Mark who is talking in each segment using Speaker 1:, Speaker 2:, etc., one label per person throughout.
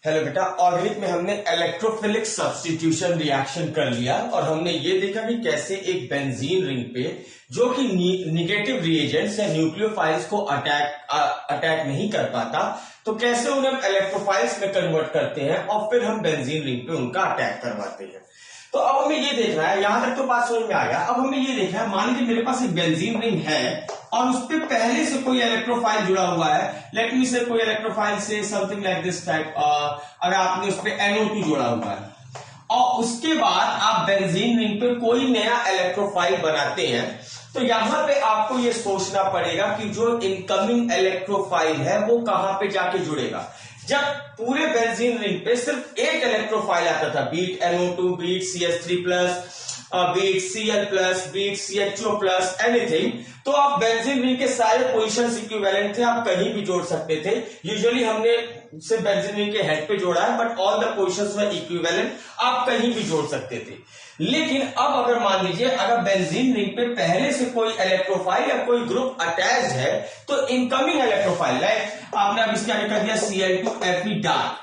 Speaker 1: Hello बेटा, organic में हमने इलेक्ट्रोफिलिक सब्स्टिट्यूशन रिएक्शन कर लिया और हमने ये देखा कि कैसे एक बेंजीन रिंग पे जो कि निगेटिव रिएजेंट्स या न्यूक्लियोफाइल्स को अटैक नहीं कर पाता, तो कैसे उन्हें हम इलेक्ट्रोफाइल्स में कन्वर्ट करते हैं और फिर हम बेंजीन रिंग पे उनका अटैक करवाते हैं। तो अब हमें ये देखना है, यहां तक तो बात समझ में आ गया। अब हमें ये देखना है, मान लीजिए मेरे पास एक बेंजीन रिंग है और उस पर पहले से कोई इलेक्ट्रोफाइल जुड़ा हुआ है। लेट मी से कोई इलेक्ट्रोफाइल से समथिंग लाइक दिस टाइप, अगर आपने उस पर NO2 जोड़ा हुआ है और उसके बाद आप बेंजीन रिंग पे कोई नया इलेक्ट्रोफाइल बनाते हैं, तो यहां पे आपको ये सोचना पड़ेगा कि जो इनकमिंग इलेक्ट्रोफाइल है वो कहां पे जाके जुड़ेगा। जब पूरे बेंजीन रिंग पे सिर्फ एक इलेक्ट्रोफाइल आता था, be it NO2, be it CH3+, be it Cl+, be it CHO+, anything, तो आप बेंजीन रिंग के सारे पोजीशंस इक्विवेलेंट थे, आप कहीं भी जोड़ सकते थे। यूजुअली हमने सिर्फ बेंजीन रिंग के हेड पे जोड़ा है, but all the positions were equivalent, आप कहीं भी जोड़ सकते थे। लेकिन अब अगर मान लीजिए अगर बेंजीन रिंग पे पहले से कोई इलेक्ट्रोफाइल या कोई ग्रुप अटैच है, तो इनकमिंग इलेक्ट्रोफाइल, लाइक आपने अब इसके आगे कर दिया Cl2Fe डार्क,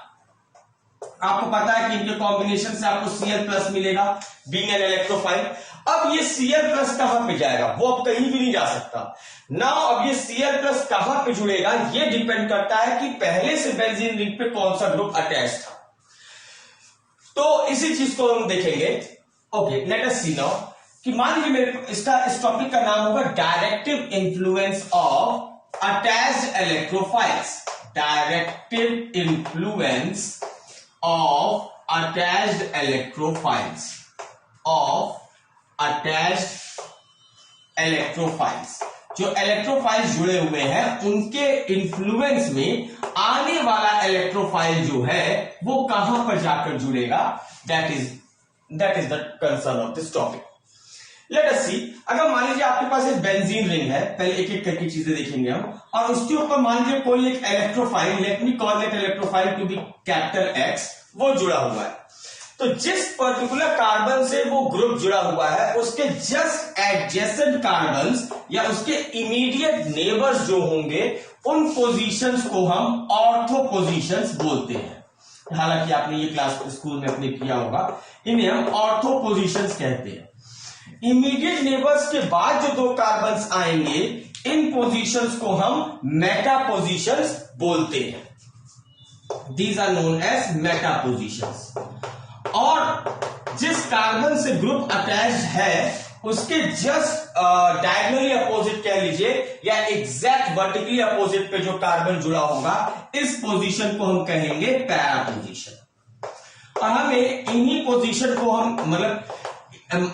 Speaker 1: आपको पता है कि इनके कॉम्बिनेशन से आपको Cl+ मिलेगा बीइंग एन इलेक्ट्रोफाइल। अब ये Cl+ कहां पे जाएगा, वो अब कहीं भी नहीं जा सकता ना। अब ये Cl+ कहां पे जुड़ेगा, ये डिपेंड करता है कि पहले से बेंजीन रिंग पे कौन सा ग्रुप अटैच था। तो इसी चीज को हम देखेंगे। ओके, लेट अस सी नाउ कि मान लीजिए मेरे इस टॉपिक का नाम होगा directive influence of attached electrophiles. Directive influence of attached electrophiles, जो इलेक्ट्रोफाइल्स जुड़े हुए हैं उनके इन्फ्लुएंस में आने वाला इलेक्ट्रोफाइल जो है वो कहां पर जाकर जुड़ेगा, that is the concern of this topic. Let us see, अगर मान लीजिए आपके पास एक बेंजीन रिंग है, पहले एक एक करके चीजें देखेंगे हम, और उसके ऊपर मान लीजिए कोई एक electrophile, let me call that electrophile to be capital X, वो जुड़ा हुआ है। तो जिस पर्टिकुलर कार्बन से वो ग्रुप जुड़ा हुआ है उसके जस्ट एडजेसेंट कार्बन्स या उसके इमीडिएट नेबर्स जो होंगे, उन पोजीशंस को हम ऑर्थो पोजीशंस बोलते हैं। हालांकि आपने ये क्लास स्कूल में अपने किया होगा, इन्हें हम ऑर्थो पोजीशंस कहते हैं। इमीडिएट नेबर्स के बाद जो दो कार्बन्स आएंगे, इन पोजीशंस को हम मेटा पोजीशंस बोलते हैं। These are known as meta positions. और जिस कार्बन से ग्रुप अटैच है उसके जस्ट डायगोनली अपोजिट कह लीजिए या एग्जैक्ट वर्टिकली अपोजिट पे जो कार्बन जुड़ा होगा, इस पोजीशन को हम कहेंगे पैरा पोजीशन। और हमें इन्हीं पोजीशन को हम मतलब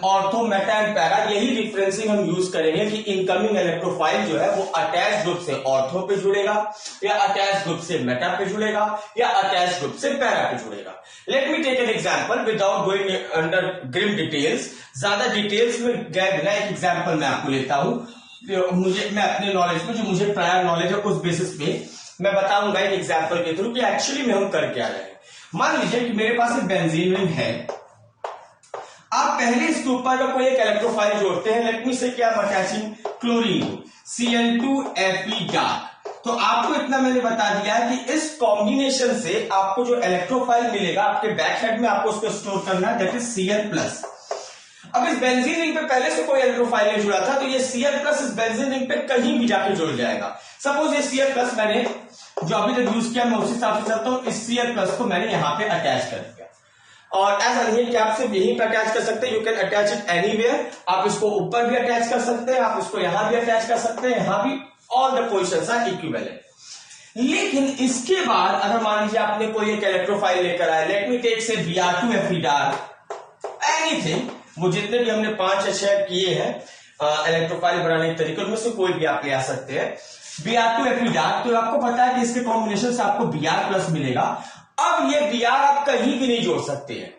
Speaker 1: ऑर्थो, मेटा एंड पैरा, यही डिफरेंसिंग हम यूज करेंगे कि इनकमिंग इलेक्ट्रोफाइल जो है वो अटैच ग्रुप से ऑर्थो पे जुड़ेगा या अटैच ग्रुप से मेटा पे जुड़ेगा या अटैच ग्रुप से पैरा पे जुड़ेगा। Let me take an example without going under grim details. ज्यादा डिटेल्स में गए बिना एक एग्जांपल मैं आपको लेता हूं, मैं अपने नॉलेज में, जो मुझे प्रायर नॉलेज है उस बेसिस पे मैं बताऊंगा एक एग्जाम्पल के थ्रू कि एक्चुअली में हम कर क्या रहे हैं। मान लीजिए कि मेरे पास एक बेंजीन रिंग है, आप पहले इसके ऊपर का कोई एक इलेक्ट्रोफाइल जोड़ते हैं। लेट मी से क्या अटैचिंग क्लोरीन Cl2Fe डार्क। तो आपको इतना मैंने बता दिया है कि इस कॉम्बिनेशन से आपको जो इलेक्ट्रोफाइल मिलेगा आपके बैक साइड में, आपको उसको स्टोर करना है, दैट इज Cl+। अब इस बेंजीन रिंग पे पहले से कोई इलेक्ट्रोफाइल नहीं जुड़ा था, तो ये Cl+ इस बेंजीन रिंग पे कहीं भी जाके जुड़ जाएगा। सपोज ये Cl+ मैंने जो अभी तक यूज किया, मैं उसी हिसाब से चलता हूं। इस Cl+ को मैंने यहां पे अटैच कर दिया, और ऐसा नहीं है कि आप सिर्फ यहीं पे अटैच कर सकते हैं, you can attach it anywhere. आप इसको ऊपर भी अटैच कर सकते हैं, आप इसको यहां भी अटैच कर सकते हैं, यहां भी, all the positions are equivalent. लेकिन इसके बाद अगर मान लीजिए आपने कोई एक इलेक्ट्रोफाइल लेकर आए, लेट मी टेक से Br2Fe डार्क, एनीथिंग, वो जितने भी हमने 5 या 6 किए हैं इलेक्ट्रोफाइल बनाने के तरीके, उनमें से कोई भी आप ले आ सकते हैं। Br2Fe डार्क, तो आपको पता है कि इसके कॉम्बिनेशन से आपको Br+ मिलेगा। अब ये Br आप कहीं भी नहीं जोड़ सकते हैं।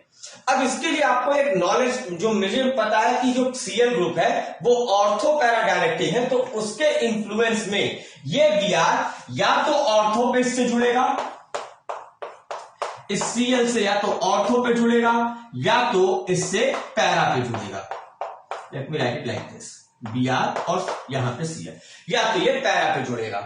Speaker 1: अब इसके लिए आपको एक नॉलेज, जो मुझे पता है कि जो Cl ग्रुप है वो ऑर्थो पैरा डायरेक्टिव है, तो उसके इन्फ्लुएंस में ये Br या तो ऑर्थो पे इससे जुड़ेगा, इस Cl से या तो ऑर्थो पे जुड़ेगा या तो इससे पैरा पे जुड़ेगा। Let me right it like this, Br और यहां पे Cl, या तो ये पैरा पे जुड़ेगा।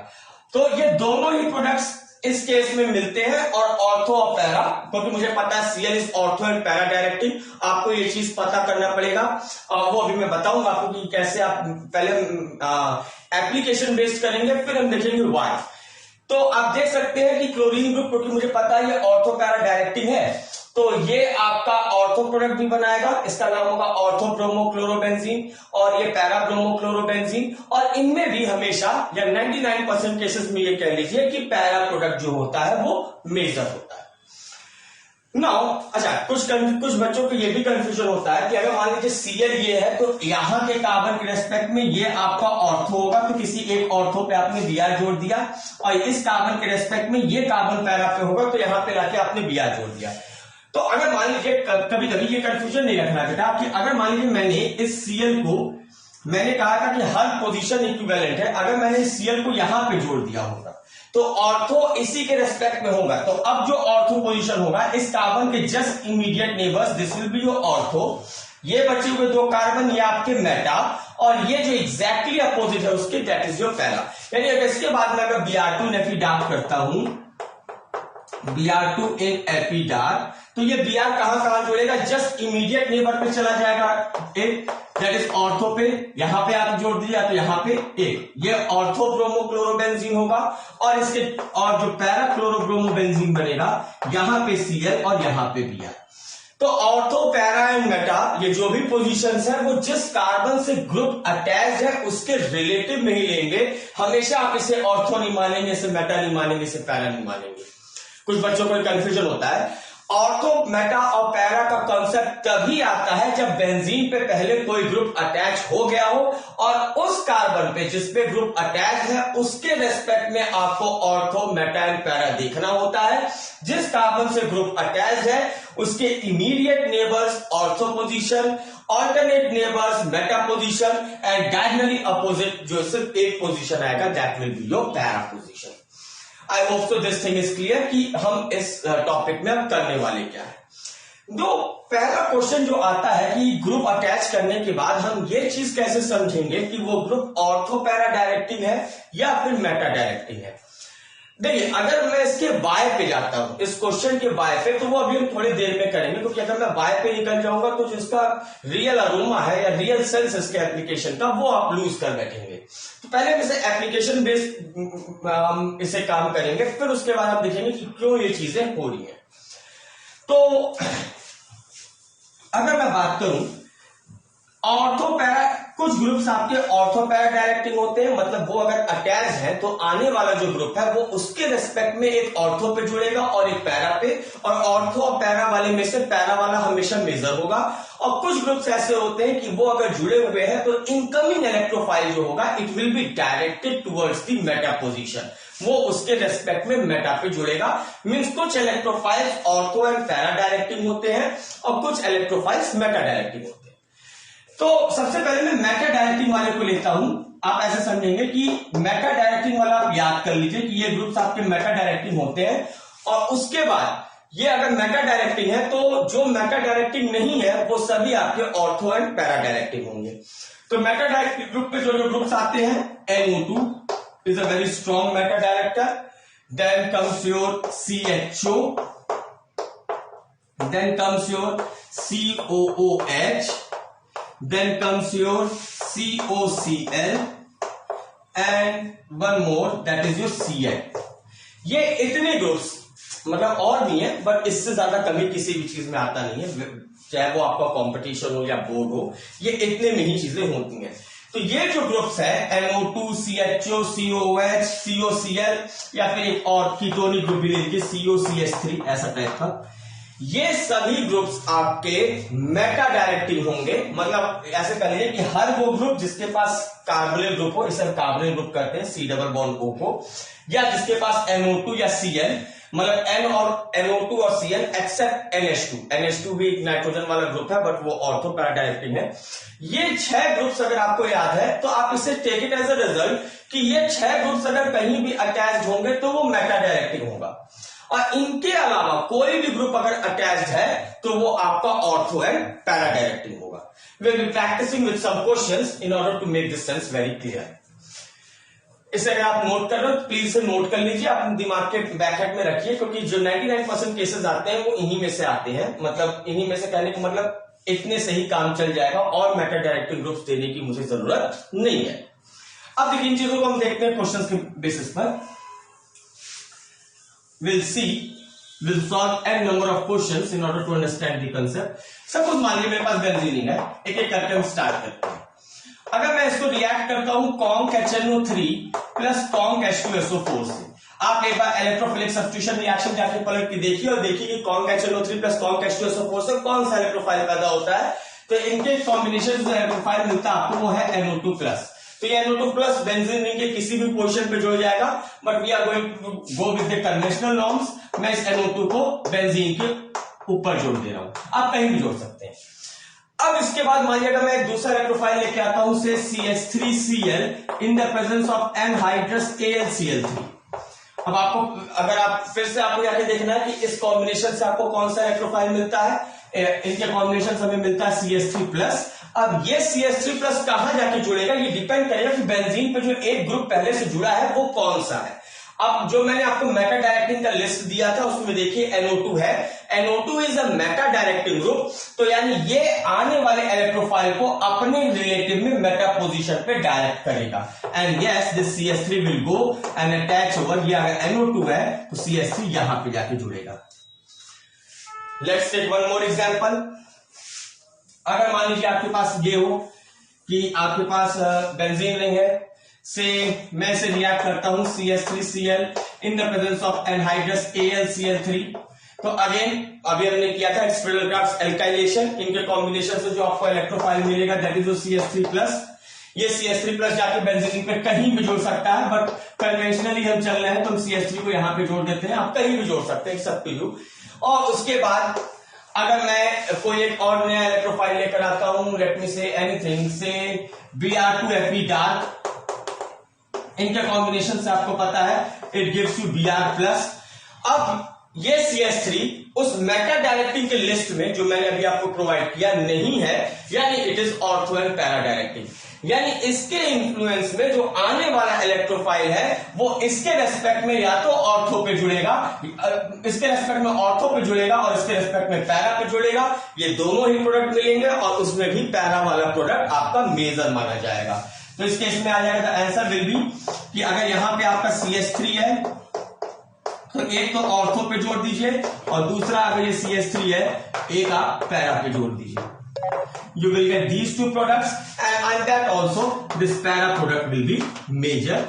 Speaker 1: तो ये दोनों ही प्रोडक्ट्स इस केस में मिलते हैं, और ऑर्थो और पैरा, क्योंकि मुझे पता है Cl is ortho and para directing, आपको ये चीज पता करना पड़ेगा, और वो अभी मैं बताऊंगा आपको कि कैसे आप पहले एप्लीकेशन बेस्ड करेंगे, फिर हम देखेंगे व्हाई। तो आप देख सकते हैं कि क्लोरीन ग्रुप, क्योंकि मुझे पता है ये ऑर्थो पैरा डायरेक्टिंग है, तो ये आपका ऑर्थो प्रोडक्ट भी बनाएगा, इसका नाम होगा ऑर्थो ब्रोमो क्लोरोबेंजीन, और ये पैरा ब्रोमो क्लोरोबेंजीन, और इनमें भी हमेशा या 99% केसेस में ये कह लीजिए कि पैरा प्रोडक्ट जो होता है वो मेजर होता है। नाउ अच्छा, कुछ बच्चों को ये भी कंफ्यूजन होता है कि अगर मान लीजिए Cl ये है, तो यहां के कार्बन के रेस्पेक्ट में ये आपका ऑर्थो होगा, तो किसी एक ऑर्थो पे आपने Br जोड़ दिया, और इस कार्बन के रेस्पेक्ट में ये कार्बन पैरा पे होगा, तो यहां पे लाके आपने Br जोड़ दिया। तो अगर मान लीजिए कभी कभी ये कंफ्यूजन नहीं रखना बेटा कि अगर मान लीजिए मैंने इस Cl को, मैंने कहा था कि हर पोजीशन इक्विवेलेंट है, अगर मैंने इस Cl को यहां पे जोड़ दिया होगा तो ऑर्थो इसी के रेस्पेक्ट में होगा, तो अब जो ऑर्थो पोजीशन होगा इस कार्बन के just immediate neighbours, this will be your ortho, ये बचे हुए दो कार्बन ये आपके मेटा, और ये जो एग्जैक्टली अपोजिट है उसके दैट इज योर पैरा। यानी अगर इसके बाद में अगर Br2 एपिडार्ट करता हूं, Br2 इन एपिडार्ट, तो ये Br कहां जोड़ेगा, जस्ट इमीडिएट नेबर पे चला जाएगा एक, दैट इज ऑर्थो पे, यहां पे आप जोड़ दिया तो यहां पे एक, ये ऑर्थो ब्रोमो क्लोरोबेंजीन होगा, और इसके और जो पैरा क्लोरोब्रोमोबेंजीन बनेगा यहां पे Cl और यहां पे Br। तो ऑर्थो पैरा एंड मेटा ये जो भी पोजीशंस है वो जिस कार्बन से ग्रुप अटैच है उसके रिलेटिव में ही लेंगे, हमेशा आप इसे ऑर्थो नहीं मानेंगे, इसे मेटा नहीं मानेंगे, इसे पैरा नहीं मानेंगे। कुछ बच्चों को कंफ्यूजन होता है। ऑर्थो मेटा और पैरा का कॉन्सेप्ट तभी आता है जब बेंजीन पे पहले कोई ग्रुप अटैच हो गया हो, और उस कार्बन पे जिस पे ग्रुप अटैच है उसके रेस्पेक्ट में आपको ऑर्थो मेटा एंड पैरा देखना होता है। जिस कार्बन से ग्रुप अटैच है उसके immediate neighbours ortho position, alternate neighbours Meta position, and diagonally opposite जो सिर्फ एक पोजीशन आएगा that will be your para position. I hope so this thing is clear कि हम इस टॉपिक में अब करने वाले क्या है। दो पहला क्वेश्चन जो आता है कि ग्रुप अटैच करने के बाद हम ये चीज कैसे समझेंगे कि वो ग्रुप ऑर्थो पैरा डायरेक्टिंग है या फिर मेटा डायरेक्टिंग है। देखिए, अगर मैं इसके बाय पे जाता हूं, इस क्वेश्चन के बाय पे, तो वो अभी हम थोड़ी देर में करेंगे, क्योंकि अगर मैं बाय पे निकल जाऊंगा तो जिसका रियल अरोमा है या रियल सेंस इसके एप्लीकेशन का वो आप लूज कर बैठेंगे। तो पहले हम इसे एप्लीकेशन बेस्ड हम इसे काम करेंगे, फिर उसके बाद हम देखेंगे कि क्यों ये चीजें हो रही हैं। तो अगर मैं बात करूं ऑर्थो पैरा, कुछ ग्रुप्स आपके ऑर्थो पैरा डायरेक्टिंग होते हैं, मतलब वो अगर अटैच है तो आने वाला जो ग्रुप है वो उसके रेस्पेक्ट में एक ऑर्थो पे जुड़ेगा और एक पैरा पे, और ऑर्थो और पैरा वाले में से पैरा वाला हमेशा मेजर होगा। और कुछ ग्रुप्स ऐसे होते हैं कि वो अगर जुड़े हुए हैं तो इनकमिंग इलेक्ट्रोफाइल जो होगा it will be directed towards the Meta position, वो उसके रेस्पेक्ट में मेटा पे जुड़ेगा। मींस कुछ electrophiles ortho and para directing होते हैं और कुछ इलेक्ट्रोफाइल्स मेटा डायरेक्टिंग होते हैं। तो सबसे पहले मैं मेटा डायरेक्टिंग वाले को लेता हूं। आप ऐसे समझेंगे कि मेटा डायरेक्टिंग वाला आप याद कर लीजिए कि ये ग्रुप्स आपके मेटा डायरेक्टिंग होते हैं, और उसके बाद ये अगर मेटा डायरेक्टिंग है तो जो मेटा डायरेक्टिंग नहीं है वो सभी आपके ऑर्थो एंड पैरा डायरेक्टिंग होंगे। तो मेटा डायरेक्टिंग ग्रुप पे जो ग्रुप्स आते हैं, NO2 is a very strong meta director, then comes your CHO, then comes your COOH, then comes your COCl and one more that is your Cl। ये इतने groups मतलब और भी है, बट इससे ज्यादा कमी किसी भी चीज में आता नहीं है, चाहे वो आपका कंपटीशन हो या बोर्ड हो, ये इतने में ही चीजें होती हैं। तो ये जो ग्रुप्स है NO2, CHO, COOH, COCl, या फिर एक और कीटोनिक ग्रुप भी ले लीजिए COCH3 ऐसा टाइप का, ये सभी ग्रुप्स आपके मेटा डायरेक्टिव होंगे। मतलब ऐसे कर लीजिए कि हर वो ग्रुप जिसके पास कार्बोनिल ग्रुप हो, इसे हम कार्बोनिल ग्रुप करते हैं C डबल बॉन्ड O को, या जिसके पास NO2 या Cl, मतलब N और NO2 और Cl एक्सेप्ट NH2, NH2 भी एक नाइट्रोजन वाला ग्रुप है बट वो ऑर्थो पैरा डायरेक्टिव है। ये 6 ग्रुप्स अगर आपको याद है तो आप इसे take it as a result कि ये 6 ग्रुप्स अगर कहीं भी अटैच होंगे तो वो मेटा डायरेक्टिव होगा, और इनके अलावा कोई भी ग्रुप अगर अटैच्ड है तो वो आपका ऑर्थो एंड पैरा डायरेक्टिव होगा। We will be practicing with some questions in order to make this sense very clear. इसे अगर आप नोट कर रहे हो प्लीज इसे नोट कर लीजिए, आप दिमाग के बैकहेड में रखिए, क्योंकि जो 99% केसेस आते हैं वो इन्हीं में से आते हैं, मतलब इन्हीं में से कहने का मतलब इतने से ही काम चल जाएगा और मेटा डायरेक्टिंग ग्रुप्स देने की मुझे जरूरत नहीं है। अब देखिए इन चीजों को हम देखते हैं क्वेश्चन के बेसिस पर। we'll solve n number of questions in order to understand the concept। Suppose मान लीजिए मेरे पास बेंजीन है, एक एक करके हम स्टार्ट करते हैं। अगर मैं इसको रिएक्ट करता हूं conc HNO3 plus conc H2SO4 से, आप एक बार इलेक्ट्रोफिलिक सब्स्टिट्यूशन रिएक्शन जाके पलट के देखिए और देखिए कि conc HNO3 plus conc H2SO4 से कौन सा इलेक्ट्रोफाइल पैदा होता है। तो इनके कॉम्बिनेशन जो इलेक्ट्रोफाइल मिलता है आपको वो है NO2 प्लस। तो ये NO2 प्लस बेंजीन रिंग के किसी भी पोजीशन पे जुड़ जाएगा, but we are going to go with the conventional norms. मैं इस NO2 को बेंजीन के ऊपर जोड़ दे रहा हूं, आप कहीं भी जोड़ सकते हैं। अब इसके बाद मानिए अगर मैं एक दूसरा इलेक्ट्रोफाइल लेके आता हूं से CH3Cl in the presence of anhydrous AlCl3। अब आपको अगर आप फिर से आपको जाके देखना है कि इस कॉम्बिनेशन से आपको कौन सा इलेक्ट्रोफाइल मिलता है। इनके कॉम्बिनेशन से हमें मिलता है CH3 प्लस। अब ये CH3 प्लस कहां जाके जुड़ेगा ये डिपेंड करेगा कि बेंजीन पे जो एक ग्रुप पहले से जुड़ा है वो कौन सा है। अब जो मैंने आपको मेटा डायरेक्टिंग का लिस्ट दिया था उसमें देखिए NO2 है, NO2 is a Meta directing group, तो यानी ये आने वाले इलेक्ट्रोफाइल को अपने रिलेटिव में मेटा पोजीशन पे डायरेक्ट करेगा। And yes this CH3 will go and attach over, ये अगर NO2 है तो CH3 यहां पे जाके जुड़ेगा। Let's take one more example. अगर मान लीजिए आपके पास ये हो कि आपके पास बेंजीन रिंग है, से मैं इसे रिएक्ट करता हूं CH3Cl in the presence of anhydrous AlCl3। तो अगेन अभी हमने किया था Friedel-Crafts एल्काइलेशन, इनके कॉम्बिनेशन से जो आपको इलेक्ट्रोफाइल मिलेगा दैट इज CH3 प्लस। ये CH3 प्लस जाके बेंजीन पे कहीं भी जोड़ सकता है, बट कन्वेंशनली हम चल रहे हैं तो हम CH3 को यहां पे जोड़ देते हैं, आप कहीं भी जोड़ सकते हैं सब पीलू। और उसके बाद अगर मैं कोई एक और नया इलेक्ट्रोफाइल लेकर आता हूं, लेट मी से एनीथिंग से Br2Fe डार्क, इनके कॉम्बिनेशन से आपको पता है it gives you Br plus. अब ये CH3 उस मेटा डायरेक्टिंग के लिस्ट में जो मैंने अभी आपको प्रोवाइड किया नहीं है, यानी it is ortho and para directing, यानी इसके इंफ्लुएंस में जो आने वाला इलेक्ट्रोफाइल है वो इसके रेस्पेक्ट में या तो ऑर्थो पे जुड़ेगा, इसके रेस्पेक्ट में ऑर्थो पे जुड़ेगा और इसके रेस्पेक्ट में पैरा पे जुड़ेगा। ये दोनों ही प्रोडक्ट मिलेंगे और उसमें भी पैरा वाला प्रोडक्ट आपका मेजर माना जाएगा। तो इस केस में आ जाएगा आंसर विल बी कि अगर यहां पे आपका CH3 है तो एक तो ऑर्थो पे जोड़ दीजिए और दूसरा अगर ये CH3 है एक आप पैरा पे जोड़ दीजिए। You will get these two products and that also this para product will be major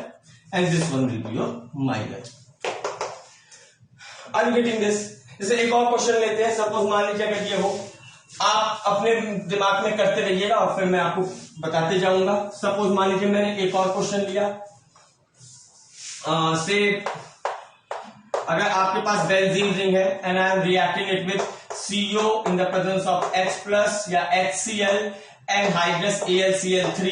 Speaker 1: and this one will be your minor. Are you getting this? जैसे एक और क्वेश्चन लेते हैं। सपोज मान लीजिए अगर ये हो, आप अपने दिमाग में करते रहिएगा और फिर मैं आपको बताते जाऊंगा। सपोज मान लीजिए मैंने एक और क्वेश्चन लिया, से अगर आपके पास बेंजीन रिंग है and I am reacting it with CO in the presence of H plus या HCl एनहाइड्रस AlCl3,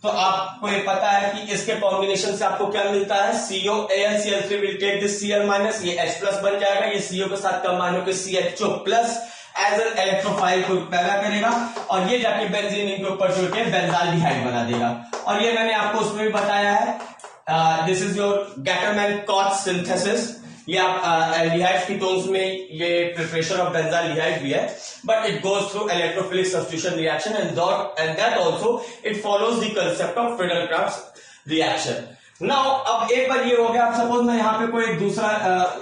Speaker 1: तो आपको ये पता है कि इसके कॉम्बिनेशन से आपको क्या मिलता है, CO AlCl3 will take this Cl minus, ये H प्लस बन जाएगा, ये CO के साथ कंबाइन होकर CHO plus as an electrophile को पैदा करेगा और ये जाके बेंजीन रिंग के ऊपर जुड़ के बेंजाल्डिहाइड बना देगा। और ये मैंने आपको उसमें भी बताया है, this is your Gattermann-Koch synthesis. ये आप एल्डिहाइड कीटोन्स में ये प्रिपरेशन ऑफ बेंजाल्डिहाइड भी है, but it goes through electrophilic substitution reaction and that also it follows the concept of Friedel-Crafts reaction. Now अब एक बार ये हो गया, अब सपोज मैं यहाँ पे कोई एक दूसरा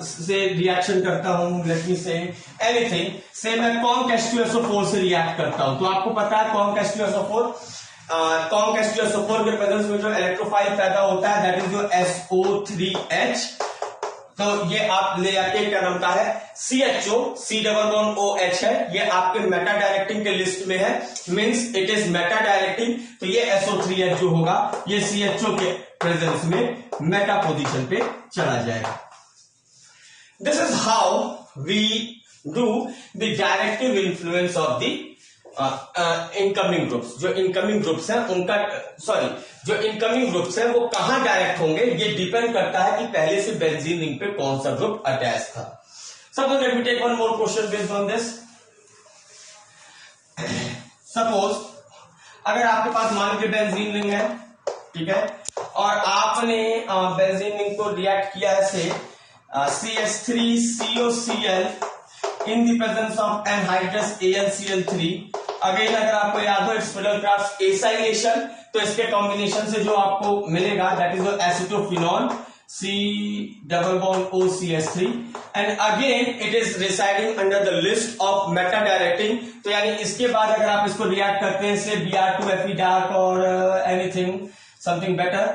Speaker 1: से रिएक्शन करता हूं, लेट मी से एनीथिंग, से मैं कॉन्क H2SO4 से रिएक्ट करता हूं। तो आपको पता है कॉन्क H2SO4 के प्रेजेंस में जो इलेक्ट्रोफाइल पैदा होता है दैट इज जो SO3H। तो ये आप ले जाके क्या नाम का है CHO, C=OH है, ये आपके मेटा डायरेक्टिंग के लिस्ट में है, means it is Meta directing. तो ये SO3H जो होगा ये CHO के प्रेजेंस में मेटा पोजीशन पे चला जाएगा। This is how we do the directive influence of the incoming groups. जो इनकमिंग ग्रुप्स हैं उनका जो इनकमिंग ग्रुप्स हैं वो कहां डायरेक्ट होंगे ये डिपेंड करता है कि पहले से बेंजीन रिंग पे कौन सा ग्रुप अटैच था। Suppose let me take one more question based on this. Suppose अगर आपके पास मान लीजिए बेंजीन रिंग है, ठीक है, और आपने बेंजीन को रिएक्ट किया ऐसे CH3COCl in the presence of anhydrous AlCl3। Again अगर आपको याद हो इट्स फिडलक्राफ्ट एसाइलेशन, तो इसके कॉम्बिनेशन से जो आपको मिलेगा that is acetophenol C double bond OCH3 and again it is residing under the list of meta directing। तो यानी इसके बाद अगर आप इसको रिएक्ट करते हैं से Br2Fe dark और anything something better,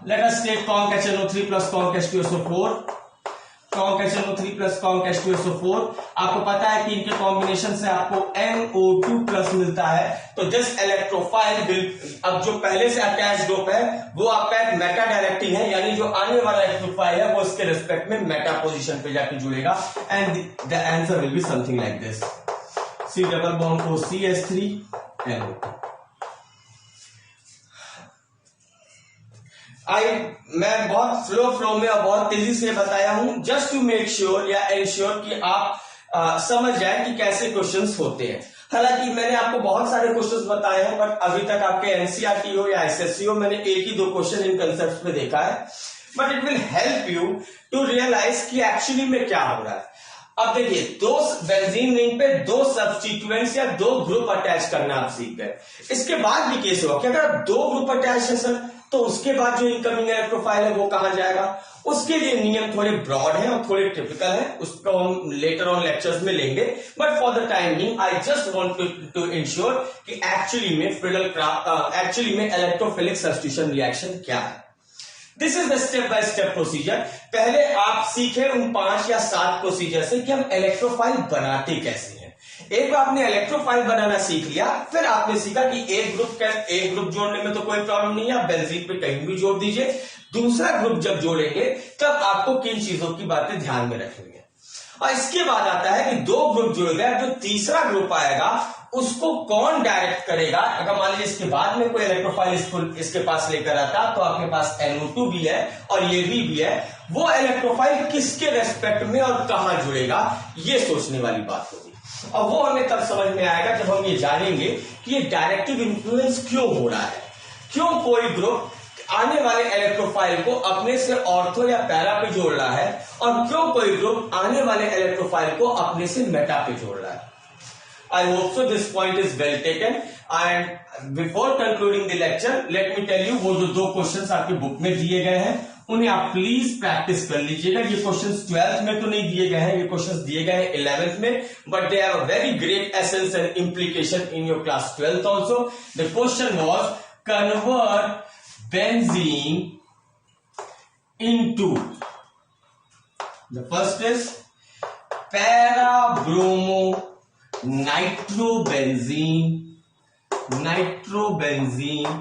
Speaker 1: let us take conc HNO3 plus conc H2SO4, conc HNO3 plus conc H2SO4। आपको पता है कि इनके कॉम्बिनेशन से आपको NO2 प्लस मिलता है। तो दिस इलेक्ट्रोफाइल विल, अब जो पहले से अटैच ग्रुप है वो आपका एक मेटा डायरेक्टिंग है, यानी जो आने वाला इलेक्ट्रोफाइल है वो इसके रिस्पेक्ट में मेटा पोजीशन पे जाके जुड़ेगा and the answer will be something like this C double bond O CH3 NO2। मैं बहुत फ्लो में और बहुत तेजी से बताया हूं जस्ट टू मेक श्योर या एंश्योर कि आप समझ जाए कि कैसे क्वेश्चंस होते हैं। हालांकि मैंने आपको बहुत सारे क्वेश्चंस बताए हैं बट अभी तक आपके एनसीईआरटी हो या एसएससी हो मैंने एक ही दो क्वेश्चन इन कंसेप्ट में देखा है, but it will help you to realize कि एक्चुअली में क्या हो रहा है। अब देखिए, दो बेंजीन रिंग पे दो सब्स्टिट्यूएंट्स या दो ग्रुप अटैच करना आप सीख गए। इसके बाद भी केस होगा कि अगर आप दो ग्रुप अटैच है सर, तो उसके बाद जो इनकमिंग इलेक्ट्रोफाइल है वो कहां जाएगा। उसके लिए नियम थोड़े ब्रॉड हैं और थोड़े टिपिकल है, उसको हम लेटर ऑन लेक्चर्स में लेंगे, but for the time being I just want to ensure कि एक्चुअली में इलेक्ट्रोफिलिक सब्स्टिट्यूशन रिएक्शन क्या है। This is the step by step procedure. पहले आप सीखे उन 5 या 7 प्रोसीजर से कि हम इलेक्ट्रोफाइल बनाते कैसे हैं। एक बार आपने इलेक्ट्रोफाइल बनाना सीख लिया, फिर आपने सीखा कि एक ग्रुप जोड़ने में तो कोई प्रॉब्लम नहीं है, आप बेंजीन पे कहीं भी जोड़ दीजिए। दूसरा ग्रुप जब जोड़ेंगे तब आपको किन चीजों की बातें ध्यान में रखेंगे। और इसके बाद आता है कि दो ग्रुप जुड़ गए, जो तीसरा ग्रुप आएगा उसको कौन डायरेक्ट करेगा। अगर मान लीजिए इसके बाद में कोई इलेक्ट्रोफाइल इसके पास लेकर आता तो आपके पास NO2 भी है और ये भी है, वो इलेक्ट्रोफाइल किसके रेस्पेक्ट में और कहां जुड़ेगा, ये सोचने वाली बात होगी। और वो हमें तब समझ में आएगा जब हम ये जानेंगे कि ये डायरेक्टिव इन्फ्लुएंस क्यों हो रहा है, क्यों कोई ग्रुप आने वाले इलेक्ट्रोफाइल को अपने से ऑर्थो या पैरा पे जोड़ रहा है और क्यों कोई ग्रुप आने वाले इलेक्ट्रोफाइल को अपने से मेटा पे जोड़ रहा है। I hope so this point is well taken and before concluding the lecture let me tell you वो जो दो क्वेश्चंस आपके बुक में दिए गए हैं उन्हें आप प्लीज प्रैक्टिस कर लीजिएगा। ये क्वेश्चंस 12th में तो नहीं दिए गए हैं, ये क्वेश्चंस दिए गए हैं 11th में, but they have a very great essence and implication in your class 12th also. The question was convert benzene into, the first is para-bromo nitrobenzene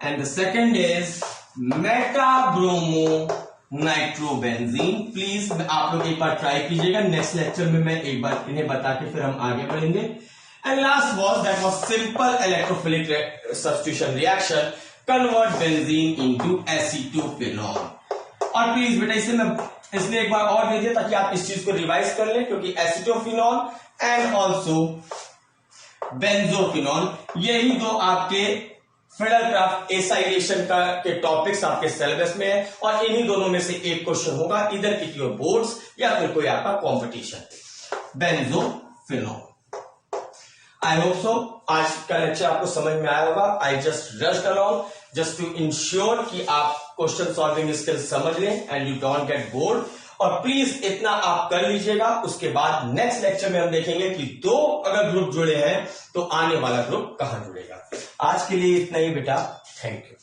Speaker 1: and the second is Meta-bromo nitrobenzene. Please आप लोग एक बार try कीजिएगा, next lecture में मैं एक बार इन्हें बता के फिर हम आगे बढ़ेंगे। And last was simple electrophilic substitution reaction, convert benzene into acetophenol. और प्लीज बेटा इसे मैं इसलिए एक बार और भेजिए ताकि आप इस चीज को रिवाइज कर लें, क्योंकि एसीटोफिनॉल एंड ऑल्सो बेंजोफिनॉल यही दो आपके फिडलक्राफ्ट एसाइलेशन के टॉपिक्स आपके सिलेबस में है और इन्हीं दोनों में से एक क्वेश्चन होगा इधर की योर बोर्ड्स या फिर कोई आपका कंपटीशन। बेंजोफिनॉल। आई होप सो आज का लेक्चर आपको समझ में आया होगा। I just rushed along just to ensure कि आप क्वेश्चन सॉल्विंग स्किल्स समझ लें and you don't get bored. और प्लीज इतना आप कर लीजिएगा, उसके बाद नेक्स्ट लेक्चर में हम देखेंगे कि दो अगर ग्रुप जुड़े हैं तो आने वाला ग्रुप कहां जुड़ेगा। आज के लिए इतना ही बेटा, थैंक यू।